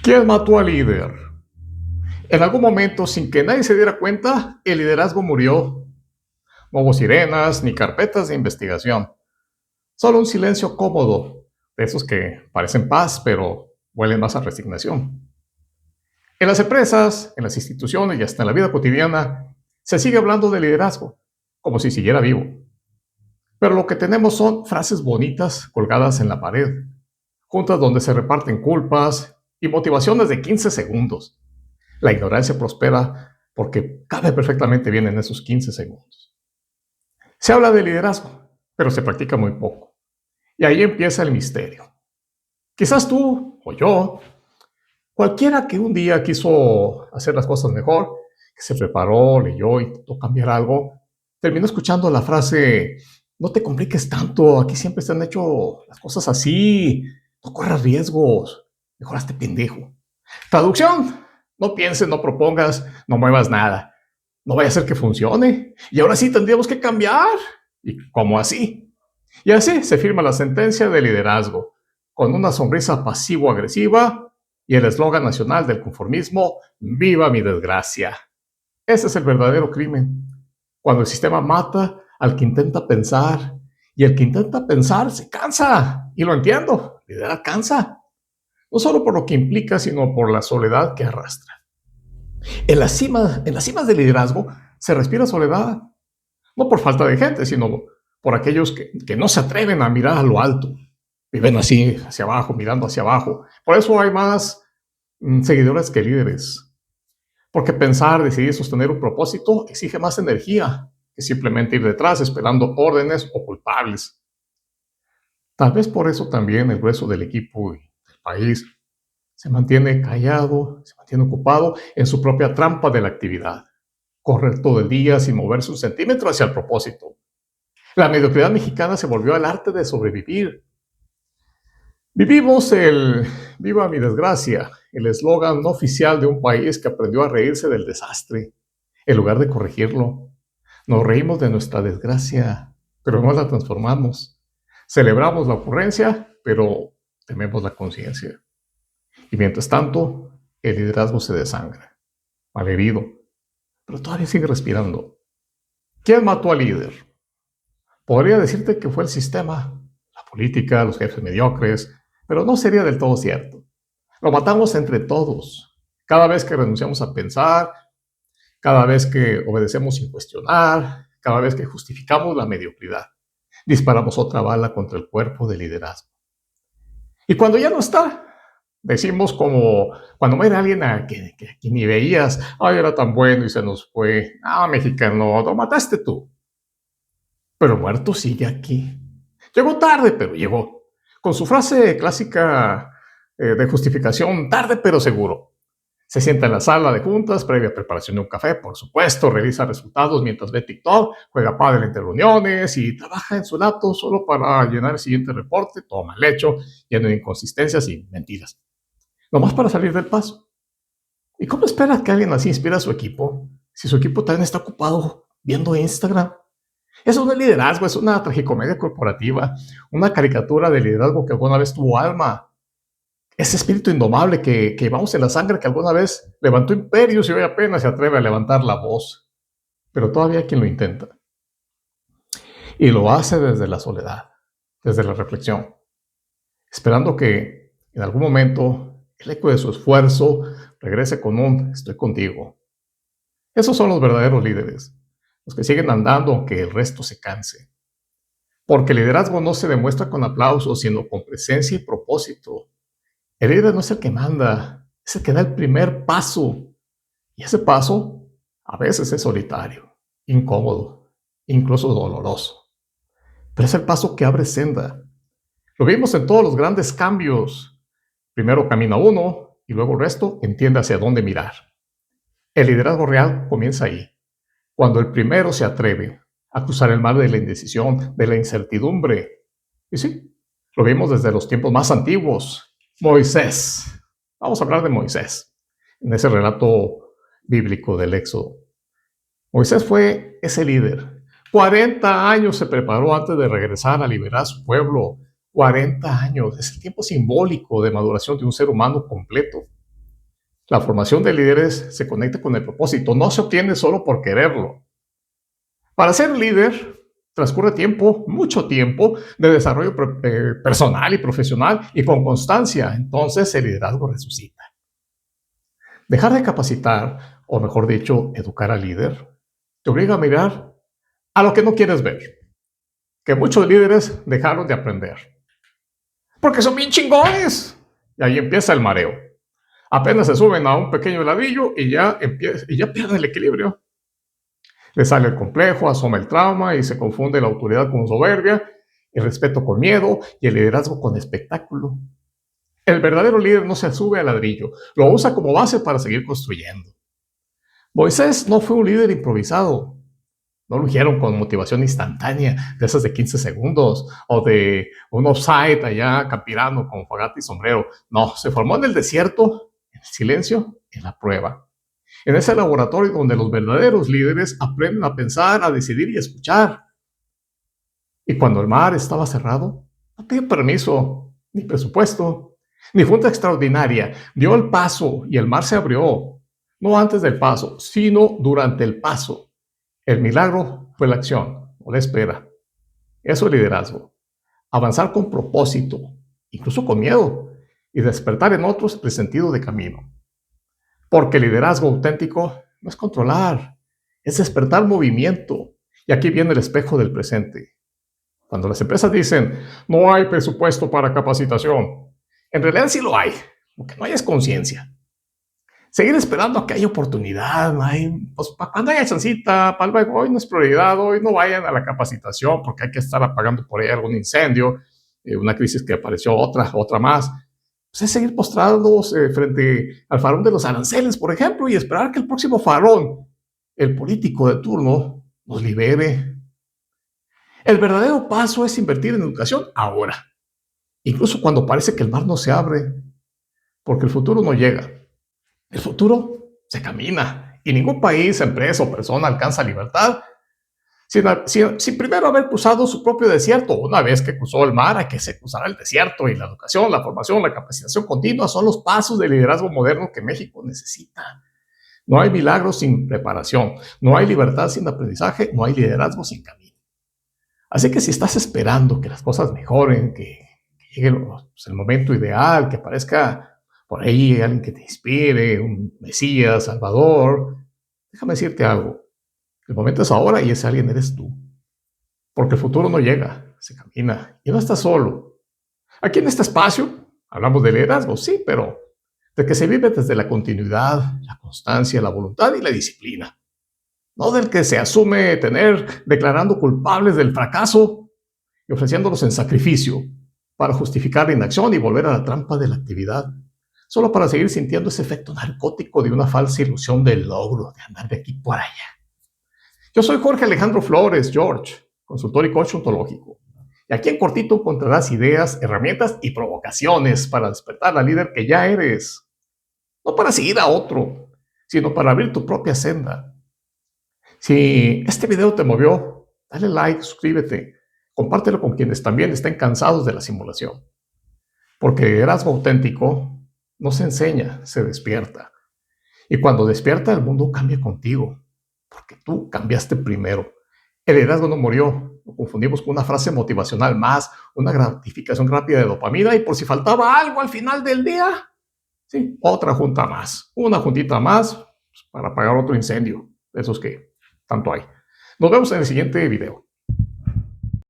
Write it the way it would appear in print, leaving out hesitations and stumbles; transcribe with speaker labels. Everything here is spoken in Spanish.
Speaker 1: ¿Quién mató al líder? En algún momento, sin que nadie se diera cuenta, el liderazgo murió. No hubo sirenas ni carpetas de investigación. Solo un silencio cómodo, de esos que parecen paz, pero huelen más a resignación. En las empresas, en las instituciones y hasta en la vida cotidiana, se sigue hablando de liderazgo, como si siguiera vivo. Pero lo que tenemos son frases bonitas colgadas en la pared, juntas donde se reparten culpas y motivaciones de 15 segundos. La ignorancia prospera porque cabe perfectamente bien en esos 15 segundos. Se habla de liderazgo, pero se practica muy poco. Y ahí empieza el misterio. Quizás tú o yo, cualquiera que un día quiso hacer las cosas mejor, que se preparó, leyó y intentó cambiar algo, terminó escuchando la frase: no te compliques tanto, aquí siempre se han hecho las cosas así, no corras riesgos, mejor hazte pendejo. Traducción: no pienses, no propongas, no muevas nada. No vaya a ser que funcione. Y ahora sí tendríamos que cambiar. ¿Y cómo así? Y así se firma la sentencia de liderazgo, con una sonrisa pasivo-agresiva y el eslogan nacional del conformismo: ¡viva mi desgracia! Ese es el verdadero crimen. Cuando el sistema mata al que intenta pensar, y el que intenta pensar se cansa. Y lo entiendo, liderar cansa. No solo por lo que implica, sino por la soledad que arrastra. En las cimas del liderazgo se respira soledad, no por falta de gente, sino por aquellos que no se atreven a mirar a lo alto. Viven así, hacia abajo, mirando hacia abajo. Por eso hay más seguidores que líderes. Porque pensar, decidir, sostener un propósito exige más energía que simplemente ir detrás esperando órdenes o culpables. Tal vez por eso también el grueso del equipo y del país se mantiene callado, se mantiene ocupado en su propia trampa de la actividad. Correr todo el día sin moverse un centímetro hacia el propósito. La mediocridad mexicana se volvió el arte de sobrevivir. Vivimos el "viva mi desgracia", el eslogan no oficial de un país que aprendió a reírse del desastre, en lugar de corregirlo. Nos reímos de nuestra desgracia, pero no la transformamos. Celebramos la ocurrencia, pero tememos la conciencia. Y mientras tanto, el liderazgo se desangra, malherido, pero todavía sigue respirando. ¿Quién mató al líder? Podría decirte que fue el sistema, la política, los jefes mediocres, pero no sería del todo cierto. Lo matamos entre todos. Cada vez que renunciamos a pensar, cada vez que obedecemos sin cuestionar, cada vez que justificamos la mediocridad, disparamos otra bala contra el cuerpo de liderazgo. Y cuando ya no está, decimos como cuando muere alguien a quien ni veías: ay, era tan bueno y se nos fue. Ah, mexicano, lo mataste tú. Pero muerto sigue aquí. Llegó tarde, pero llegó. Con su frase clásica de justificación: tarde pero seguro. Se sienta en la sala de juntas, previa preparación de un café, por supuesto, revisa resultados mientras ve TikTok, juega pádel entre reuniones y trabaja en su laptop solo para llenar el siguiente reporte, todo mal hecho, lleno de inconsistencias y mentiras. Nomás para salir del paso. ¿Y cómo espera que alguien así inspire a su equipo si su equipo también está ocupado viendo Instagram? Eso no es liderazgo, es una tragicomedia corporativa, una caricatura de liderazgo que alguna vez tuvo alma. Ese espíritu indomable que llevamos en la sangre, que alguna vez levantó imperios y hoy apenas se atreve a levantar la voz. Pero todavía hay quien lo intenta. Y lo hace desde la soledad, desde la reflexión, esperando que en algún momento el eco de su esfuerzo regrese con un "estoy contigo". Esos son los verdaderos líderes, los que siguen andando aunque el resto se canse. Porque el liderazgo no se demuestra con aplausos, sino con presencia y propósito. El líder no es el que manda, es el que da el primer paso. Y ese paso a veces es solitario, incómodo, incluso doloroso. Pero es el paso que abre senda. Lo vimos en todos los grandes cambios. Primero camina uno y luego el resto entiende hacia dónde mirar. El liderazgo real comienza ahí, cuando el primero se atreve a cruzar el mar de la indecisión, de la incertidumbre. Y sí, lo vimos desde los tiempos más antiguos. Moisés. Vamos a hablar de Moisés, en ese relato bíblico del Éxodo. Moisés fue ese líder. 40 años se preparó antes de regresar a liberar a su pueblo. 40 años. Es el tiempo simbólico de maduración de un ser humano completo. La formación de líderes se conecta con el propósito, no se obtiene solo por quererlo. Para ser líder, transcurre tiempo, mucho tiempo, de desarrollo personal y profesional y con constancia. Entonces el liderazgo resucita. Dejar de capacitar, o mejor dicho, educar al líder, te obliga a mirar a lo que no quieres ver, que muchos líderes dejaron de aprender. Porque son bien chingones. Y ahí empieza el mareo. Apenas se suben a un pequeño ladrillo y ya pierden el equilibrio. Le sale el complejo, asoma el trauma y se confunde la autoridad con soberbia, el respeto con miedo y el liderazgo con espectáculo. El verdadero líder no se sube al ladrillo, lo usa como base para seguir construyendo. Moisés no fue un líder improvisado. No lo ungieron con motivación instantánea, de esas de 15 segundos, o de un offside allá campirando con fogata y sombrero. No, se formó en el desierto, en el silencio, en la prueba. En ese laboratorio donde los verdaderos líderes aprenden a pensar, a decidir y a escuchar. Y cuando el mar estaba cerrado, no pidió permiso, ni presupuesto, ni junta extraordinaria. Dio el paso y el mar se abrió. No antes del paso, sino durante el paso. El milagro fue la acción, o la espera. Eso es liderazgo. Avanzar con propósito, incluso con miedo, y despertar en otros el sentido de camino. Porque el liderazgo auténtico no es controlar, es despertar movimiento. Y aquí viene el espejo del presente. Cuando las empresas dicen, no hay presupuesto para capacitación, en realidad sí lo hay, lo que no hay es conciencia. Seguir esperando a que haya oportunidad, pues para cuando haya chancita, para luego, hoy no es prioridad, hoy no vayan a la capacitación porque hay que estar apagando por ahí algún incendio, una crisis que apareció, otra más. Pues es seguir postrados frente al farón de los aranceles, por ejemplo, y esperar que el próximo farón, el político de turno, nos libere. El verdadero paso es invertir en educación ahora, incluso cuando parece que el mar no se abre, porque el futuro no llega. El futuro se camina y ningún país, empresa o persona alcanza libertad sin primero haber cruzado su propio desierto. Una vez que cruzó el mar, hay que se cruzará el desierto, y la educación, la formación, la capacitación continua son los pasos de liderazgo moderno que México necesita. No hay milagros sin preparación, no hay libertad sin aprendizaje, no hay liderazgo sin camino. Así que si estás esperando que las cosas mejoren, que llegue el momento ideal, que aparezca por ahí alguien que te inspire, un Mesías, Salvador, déjame decirte algo. El momento es ahora y ese alguien eres tú. Porque el futuro no llega, se camina y no estás solo. Aquí en este espacio hablamos de liderazgo, sí, pero de que se vive desde la continuidad, la constancia, la voluntad y la disciplina. No del que se asume tener declarando culpables del fracaso y ofreciéndolos en sacrificio para justificar la inacción y volver a la trampa de la actividad, solo para seguir sintiendo ese efecto narcótico de una falsa ilusión de logro, de andar de aquí por allá. Yo soy Jorge Alejandro Flores, George, consultor y coach ontológico. Y aquí en cortito encontrarás ideas, herramientas y provocaciones para despertar la líder que ya eres. No para seguir a otro, sino para abrir tu propia senda. Si este video te movió, dale like, suscríbete, compártelo con quienes también estén cansados de la simulación. Porque el liderazgo auténtico no se enseña, se despierta. Y cuando despierta, el mundo cambia contigo, porque tú cambiaste primero. El liderazgo no murió, lo confundimos con una frase motivacional más, una gratificación rápida de dopamina, y por si faltaba algo al final del día, sí, otra junta más, una juntita más para apagar otro incendio, de esos que tanto hay. Nos vemos en el siguiente video.